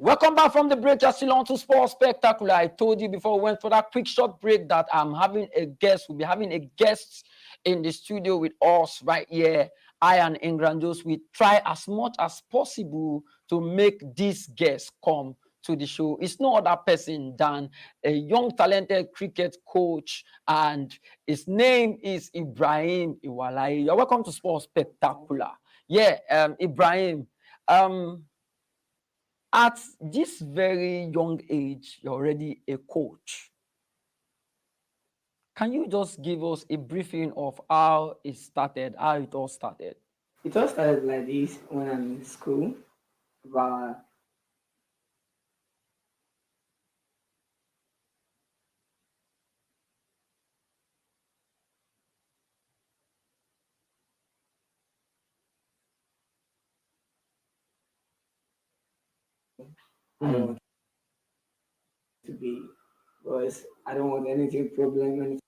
Welcome back from the break. You're still on to Sports Spectacular. I told you before we went for that quick short break that I'm having a guest. We'll be having a guest in the studio with us right here. I and Ingram Jones, we try as much as possible to make this guest come to the show. It's no other person than a young, talented cricket coach, and his name is Ibrahim Iwalaye. You're welcome to Sports Spectacular. Yeah, Ibrahim. At this very young age, you're already a coach. Can you just give us a briefing of how it all started? It all started like this when I'm in school. But I don't want to be because I don't want anything problem. And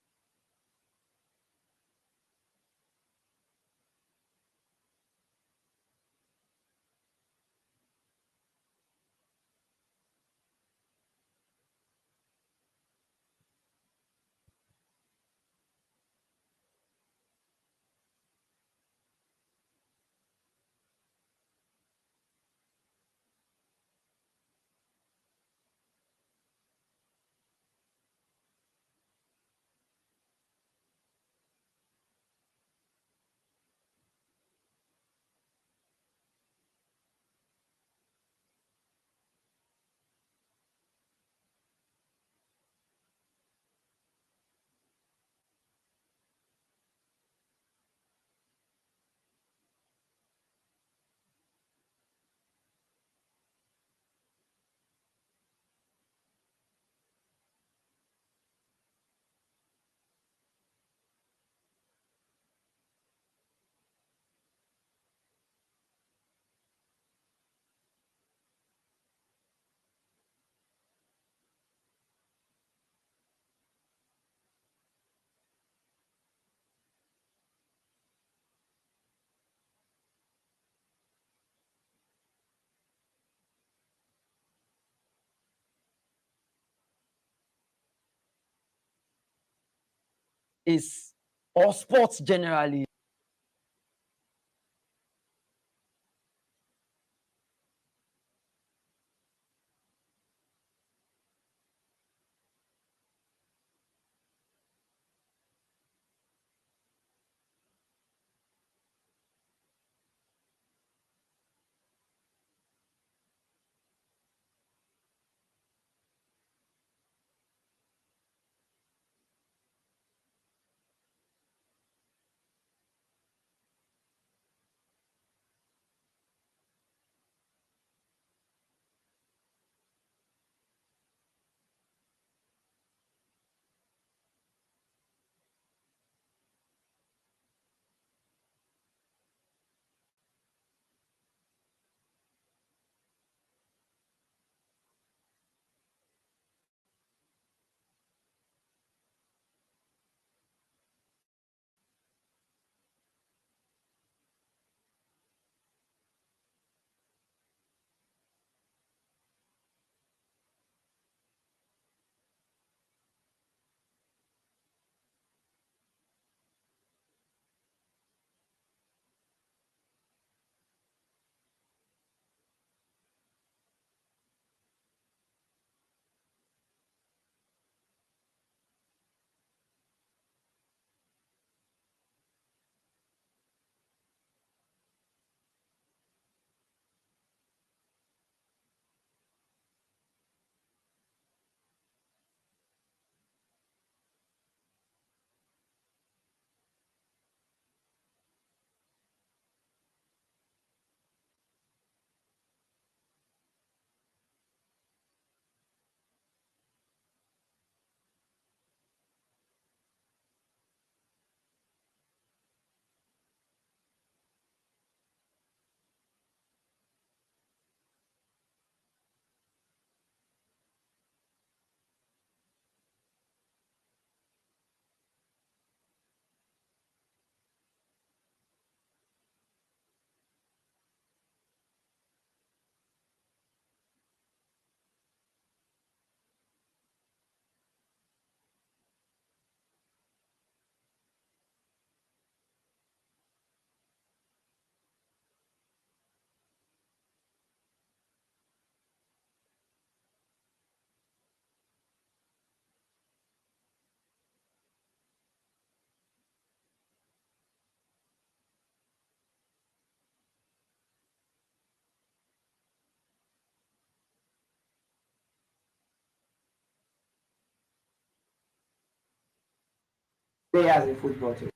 Is or sports generally? players in football too.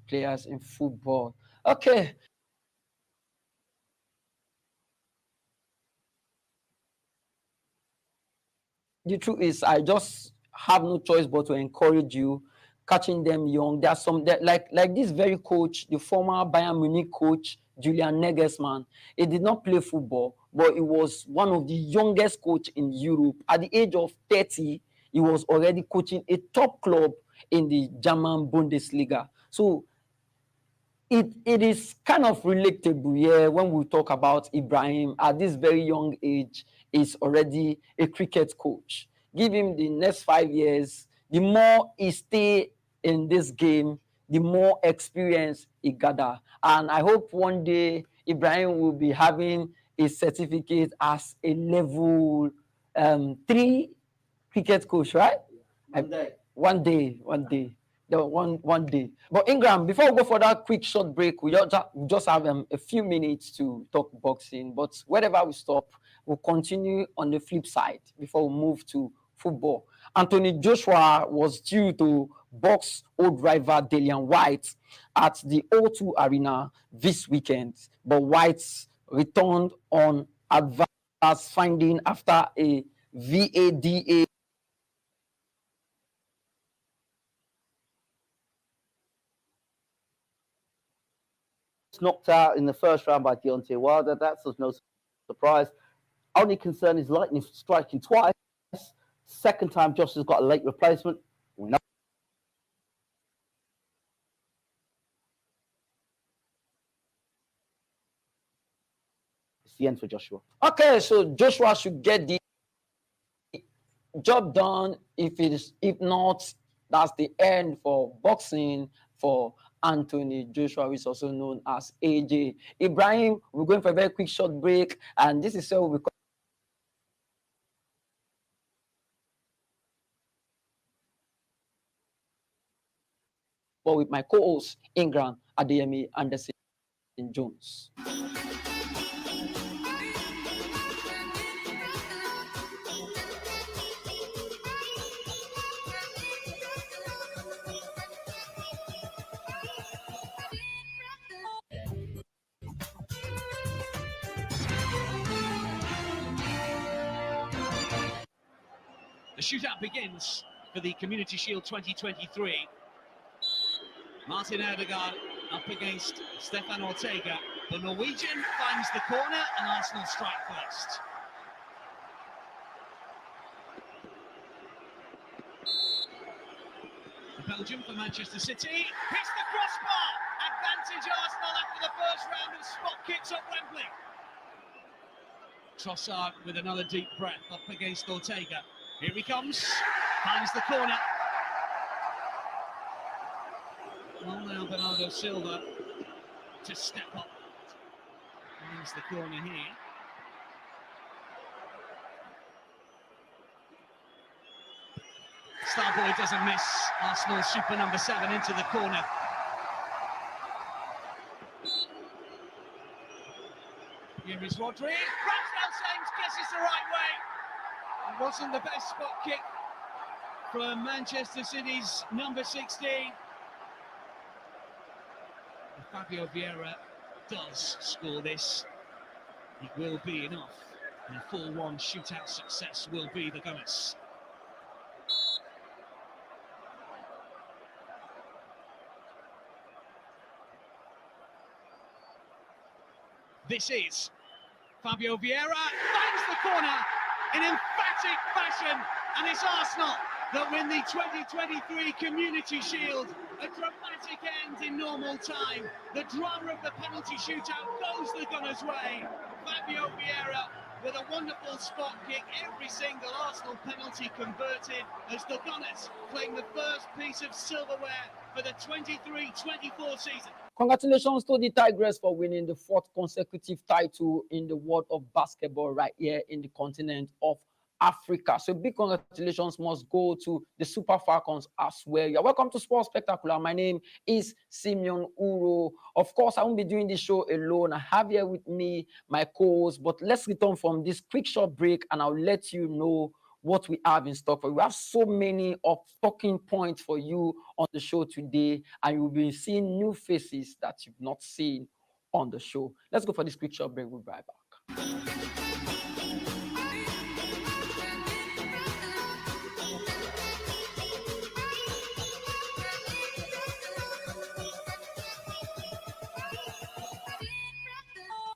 Players in football. Okay. The truth is, I just have no choice but to encourage you, catching them young. There's some that like this very coach, the former Bayern Munich coach, Julian Nagelsmann. He did not play football, but he was one of the youngest coach in Europe. At the age of 30, he was already coaching a top club in the German Bundesliga. So it is kind of relatable, yeah, when we talk about Ibrahim at this very young age is already a cricket coach. Give him the next 5 years, the more he stay in this game, the more experience he gather. And I hope one day Ibrahim will be having a certificate as a level 3 cricket coach, right? One day. One day, one day. One day. But Ingram, before we go for that quick short break, we just have a few minutes to talk boxing. But wherever we stop, we'll continue on the flip side before we move to football. Anthony Joshua was due to box old rival Dillian White at the O2 Arena this weekend, but White returned on adverse finding after a VADA knocked out in the first round by Deontay Wilder. That's no surprise. Only concern is Lightning striking twice. Second time, Josh has got a late replacement. We know it's the end for Joshua. Okay, so Joshua should get the job done. If not, that's the end for boxing for Anthony Joshua, which is also known as AJ. Ibrahim, we're going for a very quick short break, and this is so we with my co-host Ingram Adeyemi Anderson Jones. The shootout begins for the Community Shield 2023. Martin Odegaard up against Stefan Ortega. The Norwegian finds the corner and Arsenal strike first. The Belgium for Manchester City hits the crossbar. Advantage Arsenal after the first round of spot kicks at Wembley. Trossard with another deep breath up against Ortega. Here he comes, finds the corner. Well now Bernardo Silva to step up. Finds the corner here. Starboy doesn't miss. Arsenal super number 7 into the corner. Here is Rodri. Ramsdale Sames guesses the right way. It wasn't the best spot kick from Manchester City's number 16. If Fabio Vieira does score this, it will be enough. And a 4-1 shootout success will be the Gunners. This is Fabio Vieira, finds the corner in emphatic fashion, and it's Arsenal that win the 2023 Community Shield. A dramatic end in normal time. The drama of the penalty shootout goes the Gunners' way. Fabio Vieira with a wonderful spot kick, every single Arsenal penalty converted as the Gunners claim the first piece of silverware for the 23-24 season. Congratulations to the Tigers for winning the 4th consecutive title in the world of basketball right here in the continent of Africa. So big congratulations must go to the Super Falcons as well. You're welcome to Sports Spectacular. My name is Simeon Uroh. Of course, I won't be doing this show alone. I have here with me my co-host, but let's return from this quick short break and I'll let you know what we have in stock for you. We have so many of talking points for you on the show today, and you'll be seeing new faces that you've not seen on the show. Let's go for this quick short break. We'll be right back.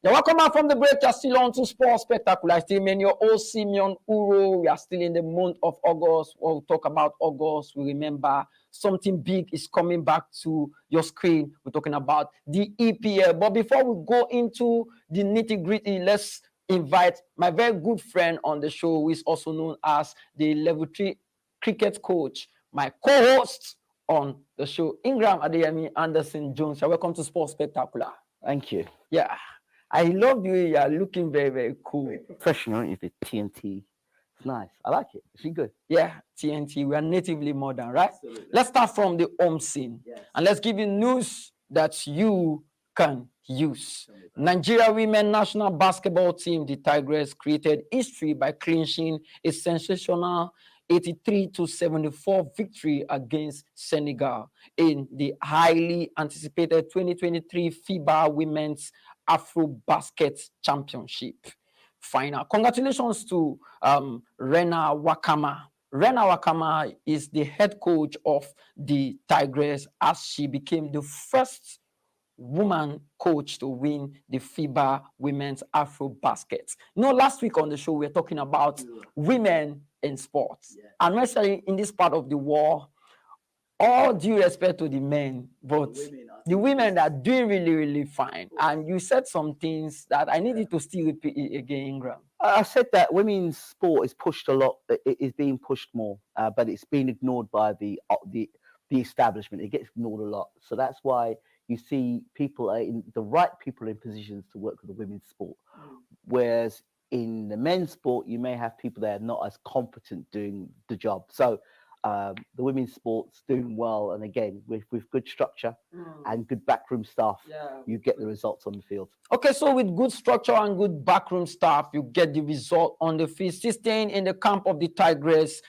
Yeah, welcome back from the break. You're still on to Sports Spectacular. I still mean your old Simeon Uroh. We are still in the month of August. We'll talk about August. We remember something big is coming back to your screen. We're talking about the EPL. But before we go into the nitty-gritty, let's invite my very good friend on the show, who is also known as the Level 3 cricket coach, my co-host on the show, Ingram Adeyemi Anderson Jones. Welcome to Sports Spectacular. Thank you. Yeah. I love you. You are looking very, very cool. Professional, if it's TNT. It's nice. I like it. It's good. Yeah, TNT. We are natively modern, right? Absolutely. Let's start from the home scene. Yes. And let's give you news that you can use. Nigeria women national basketball team, the Tigers, created history by clinching a sensational 83-74 victory against Senegal in the highly anticipated 2023 FIBA Women's Afro-Basket Championship final. Congratulations to Rena Wakama. Rena Wakama is the head coach of the Tigers, as she became the first woman coach to win the FIBA Women's Afro-Basket. You know, last week on the show, we were talking about women in sports. Yeah. And necessarily in this part of the world, all due respect to the men, but the women are doing really, really fine. And you said some things that I needed to still repeat it again, Ingram. I said that women's sport is pushed a lot. It is being pushed more, but it's being ignored by the establishment. It gets ignored a lot. So that's why you see people in the right people in positions to work with the women's sport. Whereas in the men's sport, you may have people that are not as competent doing the job. So the women's sport's doing well, and again with good structure and good backroom staff, you get the results on the field. Okay, so with good structure and good backroom staff, you get the result on the field. Still staying in the camp of the Tigers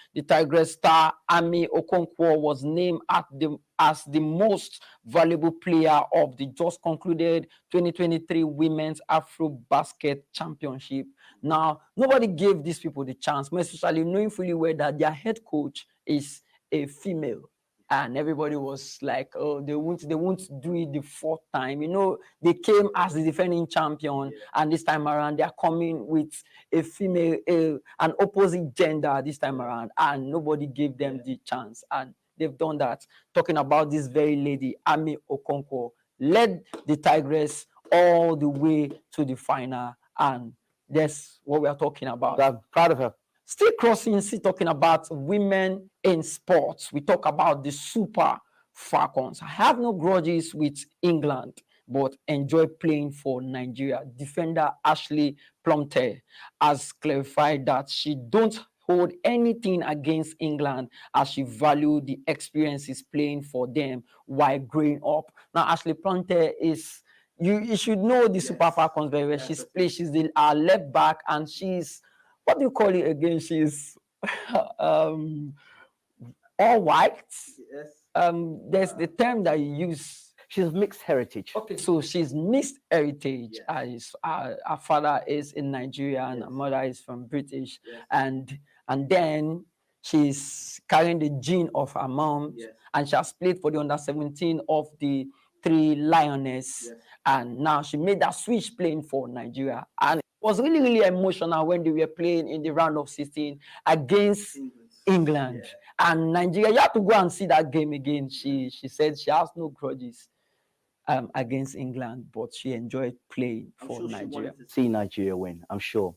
star Ami Okonkwo was named as the most valuable player of the just concluded 2023 Women's Afro-Basket Championship. Now, nobody gave these people the chance, especially knowing fully well that their head coach is a female. And everybody was like, oh, they won't do it the fourth time. You know, they came as the defending champion, and this time around, they are coming with a female, an opposite gender this time around, and nobody gave them the chance. And they've done that. Talking about this very lady, Ami Okonkwo, led the Tigers all the way to the final, and that's what we are talking about. I'm proud of her. Still talking about women in sports. We talk about the Super Falcons. I have no grudges with England, but enjoy playing for Nigeria. Defender Ashley Plumter has clarified that she don't hold anything against England, as she valued the experiences playing for them while growing up. Now, Ashley Plumter is, you should know the Super Falcons very well. She's our left back, and she's, what do you call it again? She's all white. Yes. There's the term that you use. She's of mixed heritage. Okay, so she's mixed heritage. Yes. Her father is in Nigeria and her mother is from British. Yes. And then she's carrying the gene of her mom. Yes. And she has played for the under-17 of the Three Lioness. Yes. And now she made that switch playing for Nigeria. And it was really, really emotional when they were playing in the round of 16 against England. Yeah. And Nigeria, you have to go and see that game again. She said she has no grudges against England, but she enjoyed playing for Nigeria. See Nigeria win, I'm sure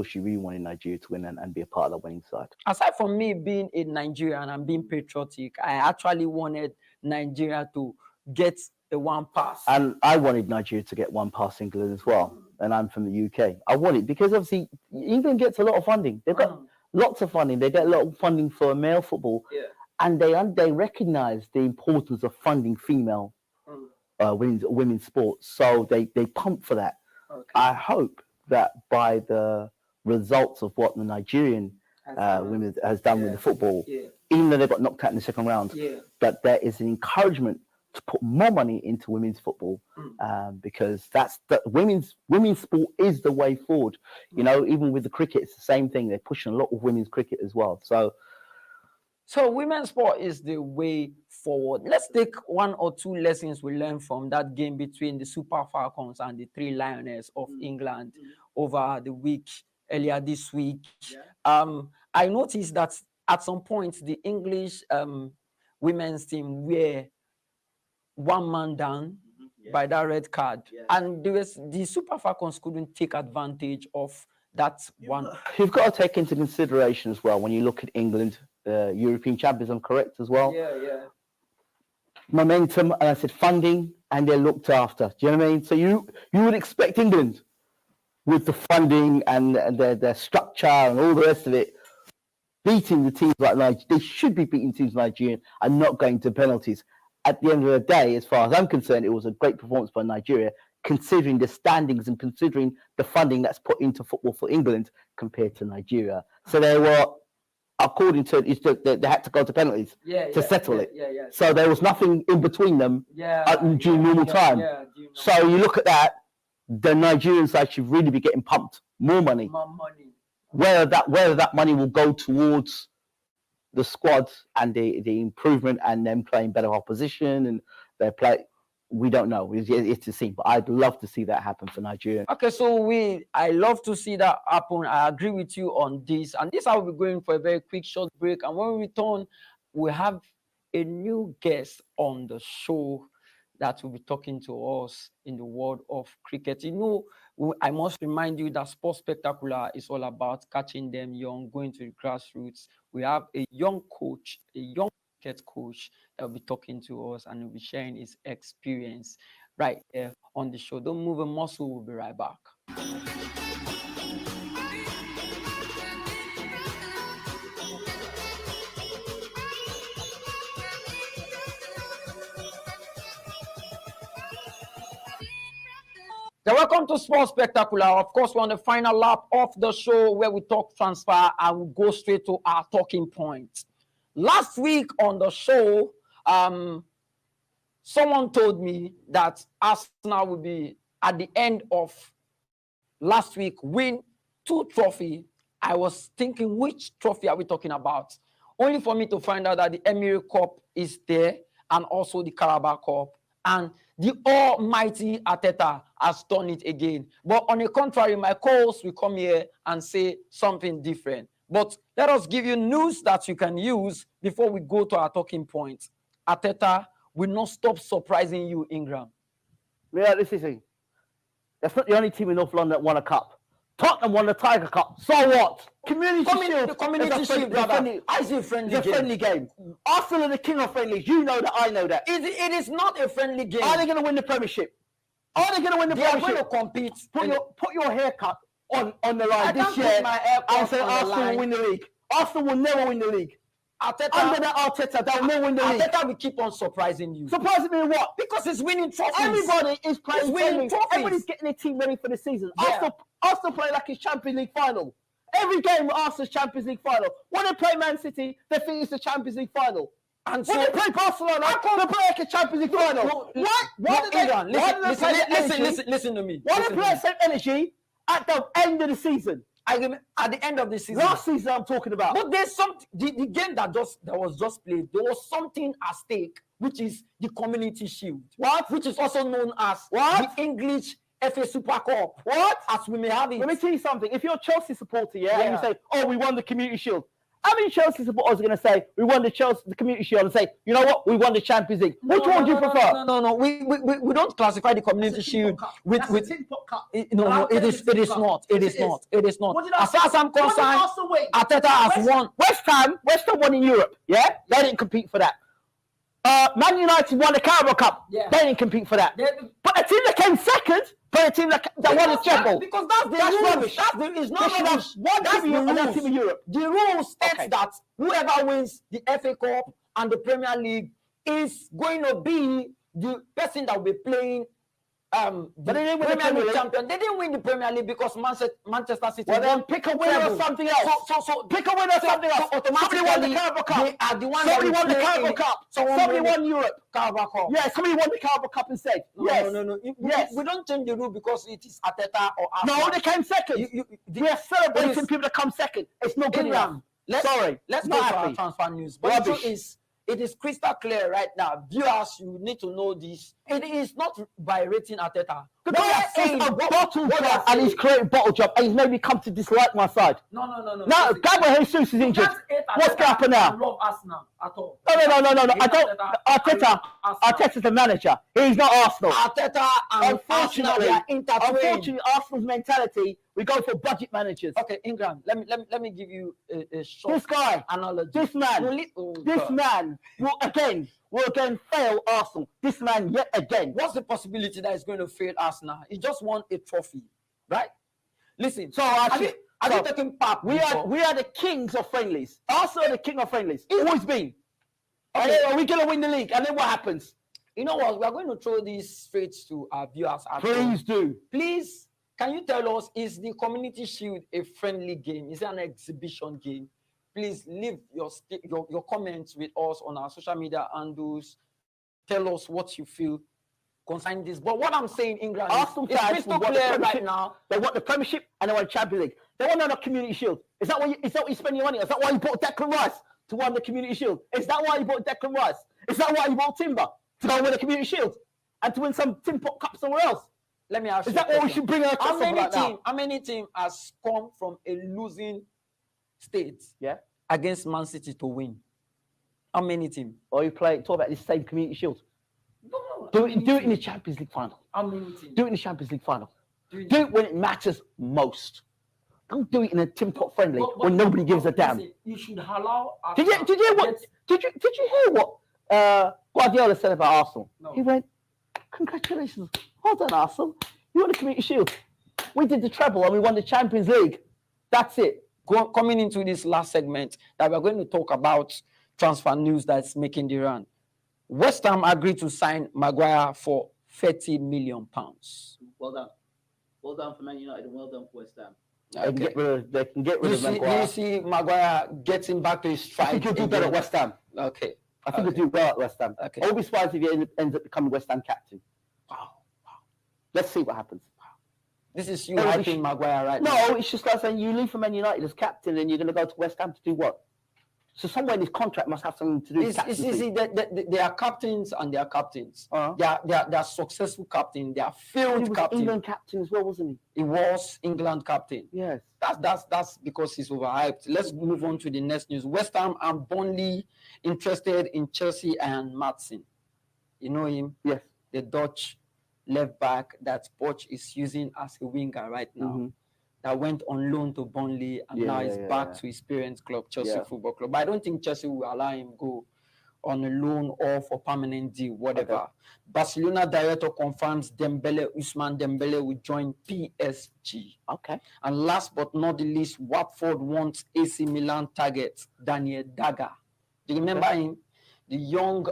she really wanted Nigeria to win and be a part of the winning side. Aside from me being a Nigerian and being patriotic, I actually wanted Nigeria to get the one pass. And I wanted Nigeria to get one past England as well. And I'm from the UK. I want it because obviously England gets a lot of funding. They've got lots of funding. They get a lot of funding for male football. Yeah. And they recognize the importance of funding female women's sports. So they pump for that. Okay. I hope that by the results of what the Nigerian women has done with the football, Yeah. even though they got knocked out in the second round. Yeah. But there is an encouragement to put more money into women's football, because that's the women's sport is the way forward. You know, even with the cricket, it's the same thing. They're pushing a lot of women's cricket as well. So women's sport is the way forward. Let's take one or two lessons we learned from that game between the Super Falcons and the Three Lionesses of England over the week, earlier this week. I noticed that at some point the English women's team were one man down by that red card. And the Super Falcons couldn't take advantage of that one. You've got to take into consideration as well when you look at England, European champions, I'm correct as well. Yeah. Momentum, and I said funding, and they're looked after. Do you know what I mean? So you would expect England, with the funding and their structure and all the rest of it, beating the teams like Nigeria. They should be beating teams like Nigeria and not going to penalties. At the end of the day, as far as I'm concerned, it was a great performance by Nigeria, considering the standings and considering the funding that's put into football for England compared to Nigeria. So they were, according to it, they had to go to penalties to settle it. So there was nothing in between them during normal time. So you look at that, the Nigerian side should really be getting pumped more money. Whether that money will go towards the squad and the improvement and them playing better opposition and their play, we don't know. It's to see, but I'd love to see that happen for Nigeria. Okay, so I love to see that happen. I agree with you on this. And this I will be going for a very quick short break. And when we return, we have a new guest on the show that will be talking to us in the world of cricket. You know, I must remind you that Sports Spectacular is all about catching them young, going to the grassroots. We have a young coach, a young cricket coach that will be talking to us and will be sharing his experience right there on the show. Don't move a muscle. We'll be right back. So welcome to Sports Spectacular. Of course, we're on the final lap of the show where we talk transfer and we go straight to our talking points. Last week on the show, someone told me that Arsenal will be, at the end of last week, win 2 trophies. I was thinking, which trophy are we talking about? Only for me to find out that the Emirates Cup is there and also the Carabao Cup. And the almighty Arteta has done it again. But on the contrary, my co-host will come here and say something different. But let us give you news that you can use before we go to our talking points. Arteta will not stop surprising you, Ingram. Yeah, this is it. That's not the only team in North London that won a cup. Tottenham won the Tiger Cup. So what? Community Shield. The Community Shield, brother. I see a friendly game. Friendly game. Arsenal are the king of friendlies. You know that. I know that. It is not a friendly game. Are they going to win the Premiership? Are they going to win the Premiership? They are going to compete. Put your haircut on the line this year. I'll say Arsenal will win the league. Arsenal will never win the league. Arteta, under that Arteta, they'll never win the league. Arteta will keep on surprising you. Surprising me what? Because it's winning trophies. Everybody is playing winning trophies. Everybody's getting their team ready for the season. Yeah. Arsenal play like it's Champions League final. Every game Arsenal's Champions League final. When they play Man City, they think it's the Champions League final. And when they play Barcelona, they play like a Champions League final. Listen to me. Why do they play the same energy at the end of the season? At the end of the season. Last season I'm talking about. But there's something, the game that was just played, there was something at stake, which is the Community Shield. What? Which is also known as the English FA Super Cup. What? As we may have it. Let me tell you something. If you're a Chelsea supporter, and you say, oh, we won the Community Shield. How many Chelsea supporters are going to say, we won the Community Shield, and say, you know what, we won the Champions League? Which one do you prefer? No. We don't classify the Community Shield with No, it is not. It is not. As far as I'm concerned, Arteta has won. West Ham won in Europe, yeah? They didn't compete for that. Man United won the Carabao Cup. Yeah. They didn't compete for that. But the team that came second, but the team that won the treble. Because that's rules. Rubbish. It's not rubbish. That's the rules. The rule states that whoever wins the FA Cup and the Premier League is going to be the person that will be playing But they didn't win the Premier League. champion. They didn't win the Premier League because Manchester City. Well, then pick a winner or something else. So pick a winner or something else. automatically, Somebody won the Carabao Cup. They are the one Somebody that won the play Carabao in- Cup. Someone Somebody won won Europe. Carabao Cup. Yeah, somebody won the Carabao Cup instead. No, Yes. no. Yes. We don't change the rule because it is Arteta or Arsenal. No, they came second. We are celebrating people that come second. It's not good enough. Sorry. Let's not go to our happy. transfer news. But the truth is, it is crystal clear right now. Viewers, you need to know this. It is not by rating Arteta. The guy is a bottle job and he's created bottle job and he's made me come to dislike my side. No. Now, Gabriel Jesus is injured. What's going to happen now? I love Arsenal at all. No. I don't. Arteta's the manager. He's not Arsenal. Arteta and Arsenal, they are intertwined. Unfortunately, Arsenal's mentality, we go for budget managers. Okay, Ingram, let me give you a short This guy, analogy. this man will again fail Arsenal. This man yet again. What's the possibility that he's going to fail Arsenal? He just won a trophy, right? Listen, So have you taken part? we are the kings of friendlies. Arsenal are the king of friendlies. Always been. And then are we going to win the league? And then what happens? You know what? We are going to throw these straight to our viewers. Please do. Please, can you tell us, is the Community Shield a friendly game? Is it an exhibition game? Please leave your comments with us on our social media handles. Tell us what you feel concerning this. But what I'm saying, Ingram, Arsenal is fans crystal want the clear right Premiership. now. They want the Premiership and they want the Champions League. They want another Community Shield. Is that why you spend your money? Is that why you bought Declan Rice to win the Community Shield? Is that why you bought Declan Rice? Is that why you bought Timber to go win the Community Shield and to win some Tim Pot Cup somewhere else? Let me ask you. Is that what we should bring our How many like team? How many team has come from a losing state? Yeah. Against Man City to win? How many team? Or you talk about this same Community Shield. No. Do it in the Champions League final. How many team? Do it in the Champions League final. Do it when it matters most. Don't do it in a Tim Pot friendly when nobody gives a damn. Listen, you should allow. Did you hear what Guardiola said about Arsenal? No. He went, "Congratulations, well done, Arsenal. You won the Community Shield. We did the treble and we won the Champions League. That's it." Coming into this last segment, that we're going to talk about transfer news that's making the run. West Ham agreed to sign Maguire for £30 million. Well done. Well done for Man United and well done for West Ham. Okay. They can get rid of Maguire. You see Maguire getting back to his stride. I think he'll do better at West Ham. Okay. I think he'll do well at West Ham. Okay. I won't be surprised if he ends up becoming West Ham captain. Wow. Let's see what happens. This is you Everybody hyping Maguire right now. No, it's just like saying you leave for Man United as captain and you're going to go to West Ham to do what? So somewhere in his contract must have something to do with It's easy. They are captains and they are captains. Uh-huh. They are successful captain. They are failed He was captain. England captain as well, wasn't He was England captain. he? Yes. That's because he's overhyped. Let's move on to the next news. West Ham and Burnley interested in Chelsea and Maatsen. You know him? Yes. The Dutch left back that Poch is using as a winger right now. Mm-hmm. That went on loan to Burnley and now is back to his parents' club, Chelsea Football Club. But I don't think Chelsea will allow him go on a loan or for permanent deal, whatever. Okay. Barcelona director confirms Ousmane Dembele will join PSG. Okay. And last but not the least, Watford wants AC Milan target Daniel Dagger. Do you remember him? The young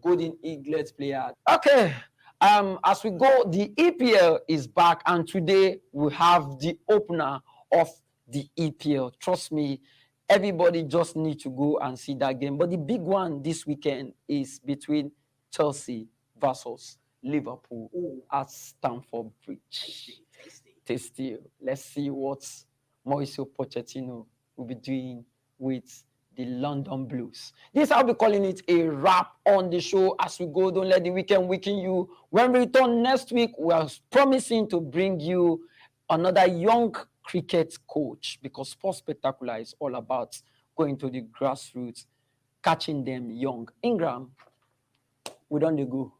Golden Eagles player. Okay. As we go, the EPL is back, and today we have the opener of the EPL. Trust me, everybody just need to go and see that game. But the big one this weekend is between Chelsea versus Liverpool at Stamford Bridge. Tasty. Let's see what Mauricio Pochettino will be doing with the London Blues. This I'll be calling it a wrap on the show as we go. Don't let the weekend weaken you. When we return next week, we are promising to bring you another young cricket coach, because Sports Spectacular is all about going to the grassroots, catching them young. Ingram, we don't go.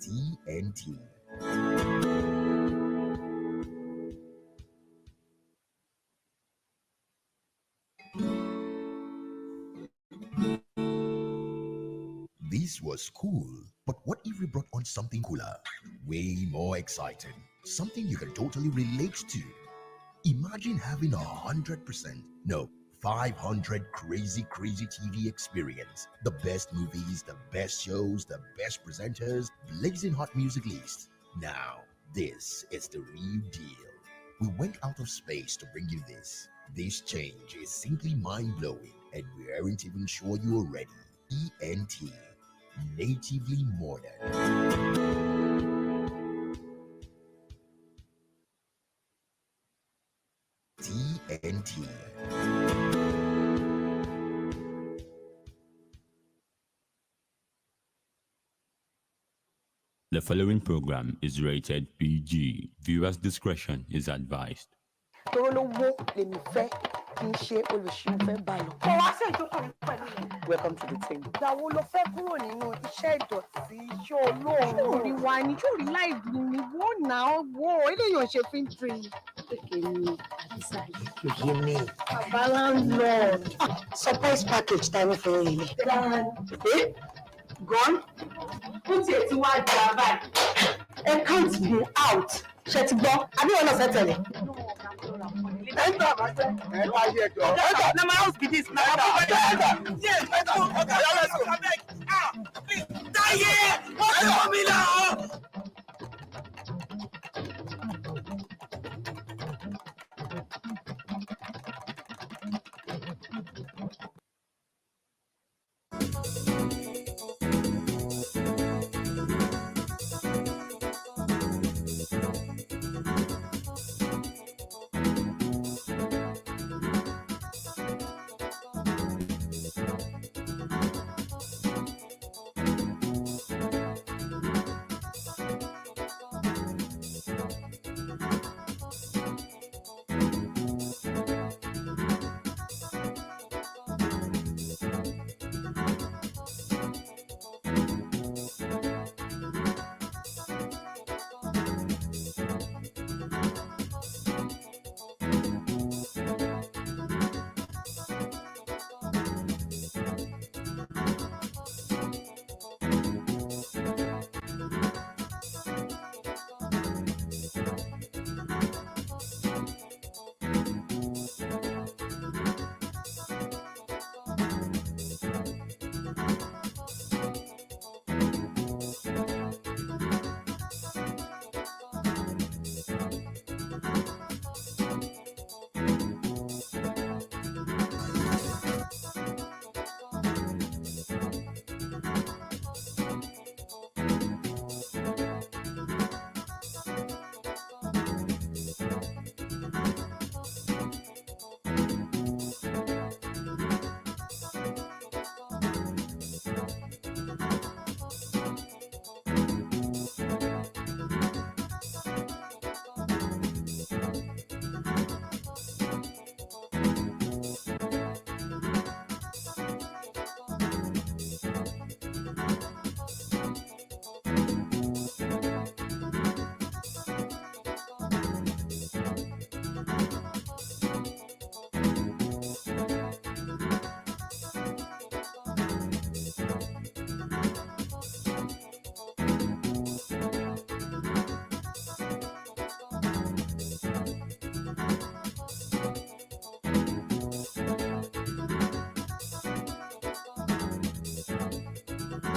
TNT. These This was cool, but what if we brought on something cooler? Way more exciting. Something you can totally relate to. Imagine having 100%, no, 500 crazy TV experience. The best movies, the best shows, the best presenters, blazing hot music list. Now, this is the real deal. We went out of space to bring you this. This change is simply mind-blowing, and we aren't even sure you're ready. ENT, natively modern. TNT. The following program is rated PG. Viewers' discretion is advised. Welcome to the team. Surprise package time for you. Gone? Put it to what I can't be out. Shut it down. I don't want to settle it. Now my house be this. Yes,